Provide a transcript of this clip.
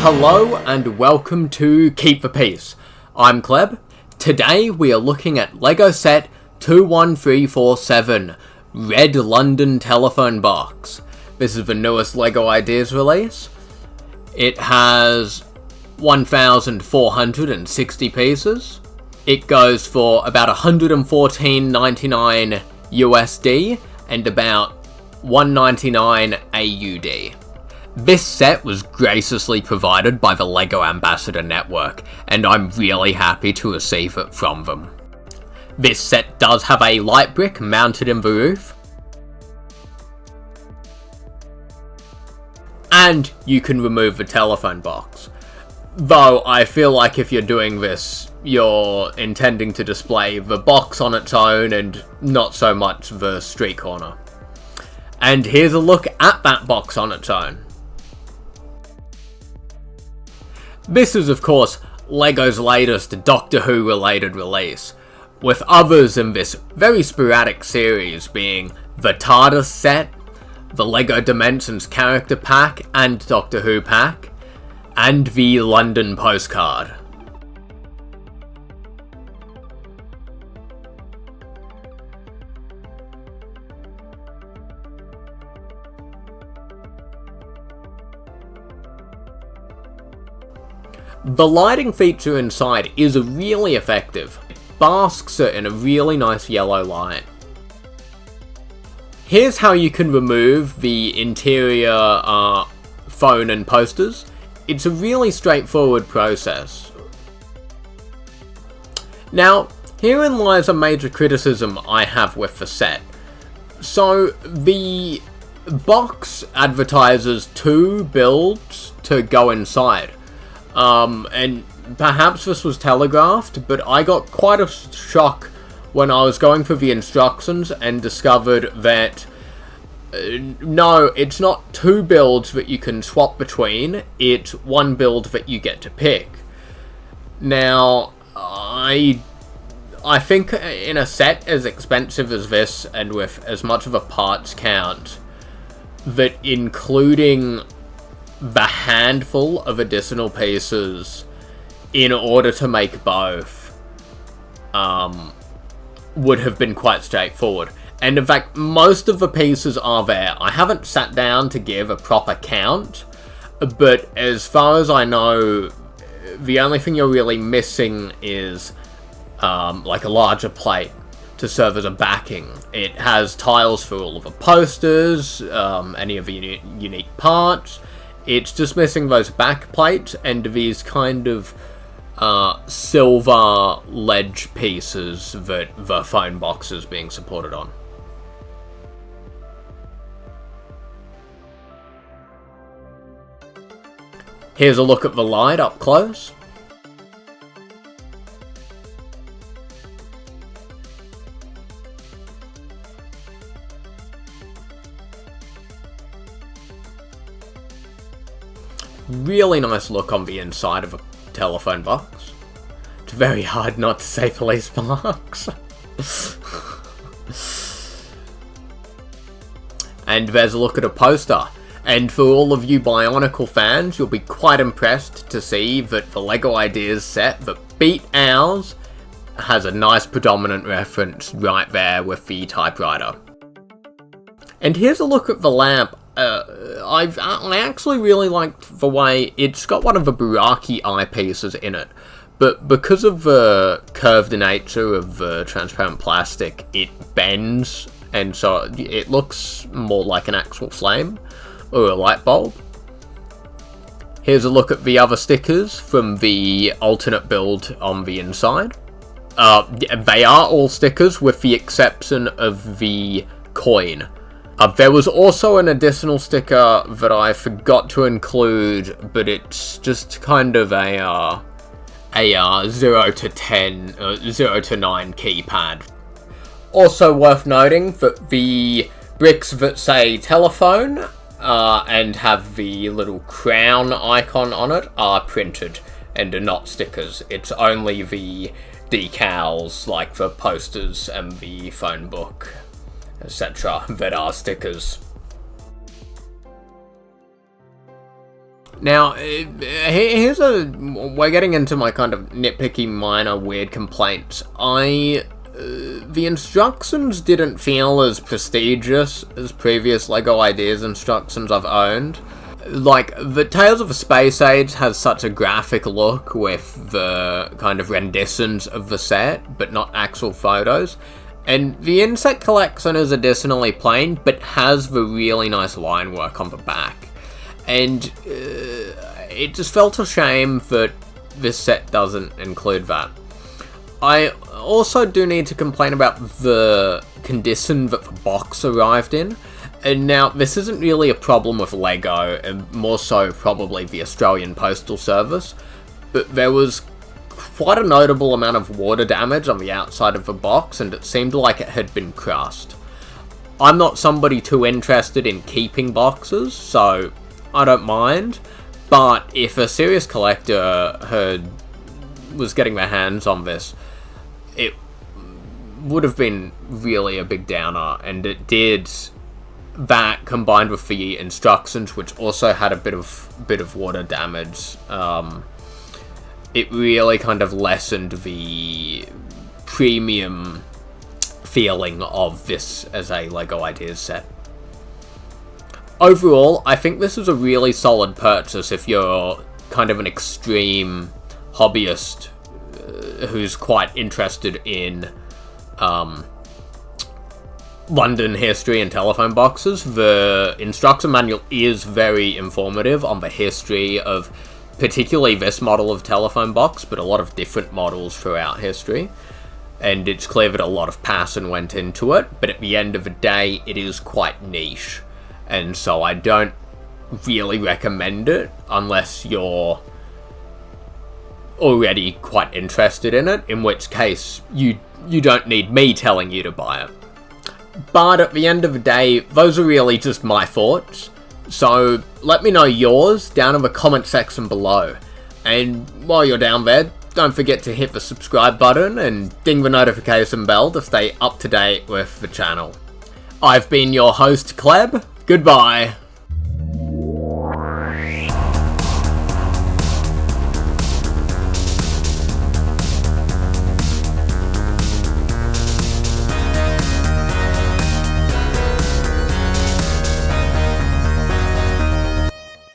Hello and welcome to Keep the Peace. I'm Cleb. Today we are looking at LEGO set 21347, Red London Telephone Box. This is the newest LEGO Ideas release. It has 1,460 pieces. It goes for about $114.99 USD and about $199 AUD. This set was graciously provided by the LEGO Ambassador Network, and I'm really happy to receive it from them. This set does have a light brick mounted in the roof, and you can remove the telephone box. Though I feel like if you're doing this, you're intending to display the box on its own and not so much the street corner. And here's a look at that box on its own. This is, of course, LEGO's latest Doctor Who related release, with others in this very sporadic series being the TARDIS set, the LEGO Dimensions character pack and Doctor Who pack, and the London postcard. The lighting feature inside is really effective. It basks it in a really nice yellow light. Here's how you can remove the interior phone and posters. It's a really straightforward process. Now, herein lies a major criticism I have with the set. So, the box advertises 2 builds to go inside. And perhaps this was telegraphed, but I got quite a shock when I was going through the instructions and discovered that no, it's not 2 builds that you can swap between, it's 1 build that you get to pick. Now, I think in a set as expensive as this, and with as much of a parts count, that including the handful of additional pieces in order to make both would have been quite straightforward. And in fact, most of the pieces are there. I haven't sat down to give a proper count, but as far as I know, the only thing you're really missing is like a larger plate to serve as a backing. It has tiles for all of the posters, any of the unique parts. It's just missing those back plates and these kind of silver ledge pieces that the phone box is being supported on. Here's a look at the light up close. Really nice look on the inside of a telephone box. It's very hard not to say police box. And there's a look at a poster. And for all of you Bionicle fans, you'll be quite impressed to see that the LEGO Ideas set that beat ours has a nice predominant reference right there with the typewriter. And here's a look at the lamp. I actually really liked the way it's got one of the Buraki eyepieces in it, but because of the curved nature of the transparent plastic, it bends, and so it looks more like an actual flame or a light bulb. Here's a look at the other stickers from the alternate build on the inside. They are all stickers with the exception of the coin. There was also an additional sticker that I forgot to include, but it's just kind of a 0 to 10, 0 to 9 keypad. Also worth noting that the bricks that say telephone and have the little crown icon on it are printed and are not stickers. It's only the decals like the posters and the phone book, etc. that are stickers. Now, we're getting into my kind of nitpicky, minor, weird complaints. The instructions didn't feel as prestigious as previous LEGO Ideas instructions I've owned. Like, the Tales of a Space Age has such a graphic look with the kind of renditions of the set, but not actual photos. And the Insect Collection is additionally plain, but has the really nice line work on the back. And it just felt a shame that this set doesn't include that. I also do need to complain about the condition that the box arrived in. And now, this isn't really a problem with LEGO, and more so probably the Australian Postal Service, but there was quite a notable amount of water damage on the outside of the box, and it seemed like it had been crushed. I'm not somebody too interested in keeping boxes, so I don't mind, but if a serious collector was getting their hands on this, it would have been really a big downer, and it did. That combined with the instructions, which also had a bit of water damage, it really kind of lessened the premium feeling of this as a LEGO Ideas set. Overall, I think this is a really solid purchase if you're kind of an extreme hobbyist who's quite interested in London history and telephone boxes. The instruction manual is very informative on the history of particularly this model of telephone box, but a lot of different models throughout history. And it's clear that a lot of passion went into it, but at the end of the day, it is quite niche. And so I don't really recommend it unless you're already quite interested in it, in which case you don't need me telling you to buy it. But at the end of the day, those are really just my thoughts. So let me know yours down in the comment section below. And while you're down there, don't forget to hit the subscribe button and ding the notification bell to stay up to date with the channel. I've been your host, Cleb. Goodbye.